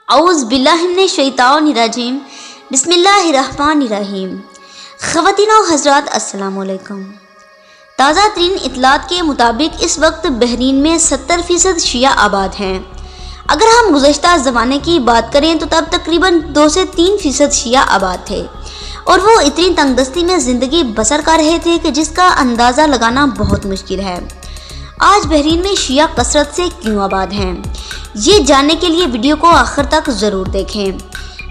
اعوذ باللہ من الشیطان الرجیم بسم اللہ الرحمن الرحیم۔ خواتین و حضرات السلام علیکم۔ تازہ ترین اطلاعات کے مطابق اس وقت بحرین میں 70% شیعہ آباد ہیں۔ اگر ہم گزشتہ زمانے کی بات کریں تو تب تقریباً 2 سے 3% شیعہ آباد تھے اور وہ اتنی تنگ دستی میں زندگی بسر کر رہے تھے کہ جس کا اندازہ لگانا بہت مشکل ہے۔ آج بحرین میں شیعہ کثرت سے کیوں آباد ہیں، یہ جاننے کے لیے ویڈیو کو آخر تک ضرور دیکھیں۔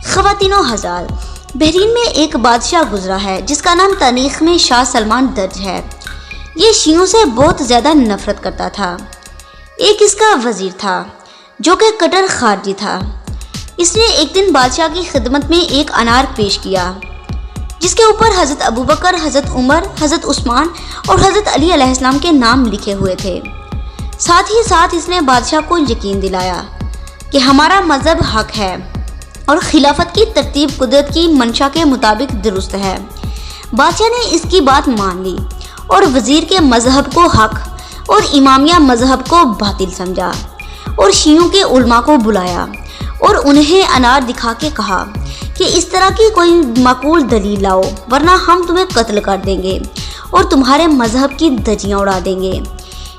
خواتین و حضرات، بحرین میں ایک بادشاہ گزرا ہے جس کا نام تاریخ میں شاہ سلمان درج ہے۔ یہ شیعوں سے بہت زیادہ نفرت کرتا تھا۔ ایک اس کا وزیر تھا جو کہ کٹر خارجی تھا۔ اس نے ایک دن بادشاہ کی خدمت میں ایک انار پیش کیا جس کے اوپر حضرت ابوبکر، حضرت عمر، حضرت عثمان اور حضرت علی علیہ السلام کے نام لکھے ہوئے تھے۔ ساتھ ہی ساتھ اس نے بادشاہ کو یقین دلایا کہ ہمارا مذہب حق ہے اور خلافت کی ترتیب قدرت کی منشا کے مطابق درست ہے۔ بادشاہ نے اس کی بات مان لی اور وزیر کے مذہب کو حق اور امامیہ مذہب کو باطل سمجھا اور شیعوں کے علماء کو بلایا اور انہیں انار دکھا کے کہا کہ اس طرح کی کوئی معقول دلیل لاؤ ورنہ ہم تمہیں قتل کر دیں گے اور تمہارے مذہب کی دھجیاں اڑا دیں گے۔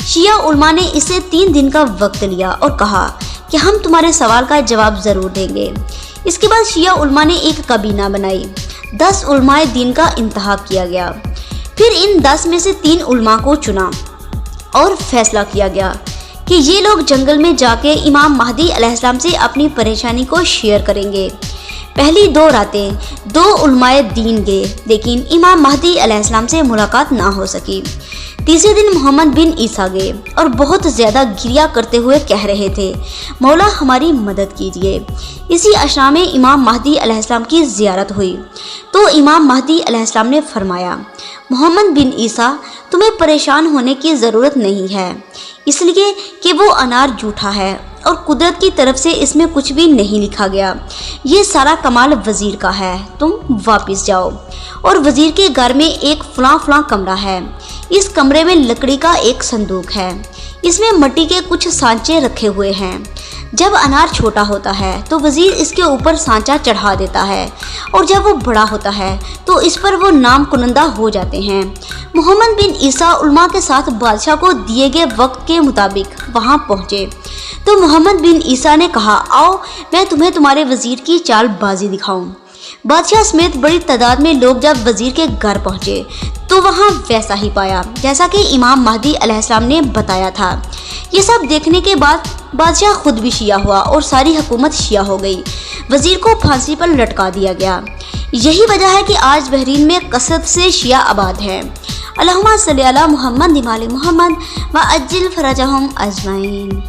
شیعہ علماء نے اسے 3 دن کا وقت لیا اور کہا کہ ہم تمہارے سوال کا جواب ضرور دیں گے۔ اس کے بعد شیعہ علماء نے ایک کابینہ بنائی۔ 10 علماء دین کا انتخاب کیا گیا۔ پھر ان 10 میں سے 3 علماء کو چنا اور فیصلہ کیا گیا کہ یہ لوگ جنگل میں جا کے امام مہدی علیہ السلام سے اپنی پریشانی کو شیئر کریں گے۔ پہلی 2 راتیں 2 علماء دین گئے لیکن امام مہدی علیہ السلام سے ملاقات نہ ہو سکی۔ تیسرے دن محمد بن عیسیٰ گئے اور بہت زیادہ گریہ کرتے ہوئے کہہ رہے تھے، مولا ہماری مدد کیجیے۔ اسی اشرا میں امام مہدی علیہ السلام کی زیارت ہوئی تو امام مہدی علیہ السلام نے فرمایا، محمد بن عیسیٰ تمہیں پریشان ہونے کی ضرورت نہیں ہے، اس لیے کہ وہ انار جھوٹا ہے اور قدرت کی طرف سے اس میں کچھ بھی نہیں لکھا گیا۔ یہ سارا کمال وزیر کا ہے، تم واپس جاؤ۔ اور وزیر کے گھر میں ایک فلاں کمرہ ہے، اس کمرے میں لکڑی کا ایک صندوق ہے، اس میں مٹی کے کچھ سانچے رکھے ہوئے ہیں۔ جب انار چھوٹا ہوتا ہے تو وزیر اس کے اوپر سانچا چڑھا دیتا ہے اور جب وہ بڑا ہوتا ہے تو اس پر وہ نام کنندہ ہو جاتے ہیں۔ محمد بن عیسیٰ علماء کے ساتھ بادشاہ کو دیے گئے وقت کے مطابق وہاں پہنچے تو محمد بن عیسیٰ نے کہا، آؤ میں تمہیں تمہارے وزیر کی چال بازی دکھاؤں۔ بادشاہ سمیت بڑی تعداد میں لوگ جب وزیر کے گھر پہنچے تو وہاں ویسا ہی پایا جیسا کہ امام مہدی علیہ السلام نے بتایا تھا۔ یہ سب دیکھنے کے بعد بادشاہ خود بھی شیعہ ہوا اور ساری حکومت شیعہ ہو گئی۔ وزیر کو پھانسی پر لٹکا دیا گیا۔ یہی وجہ ہے کہ آج بحرین میں کثرت سے شیعہ آباد ہے۔ اللہم صلی علی محمد و آل محمد وعجل فرجہم اجمعین۔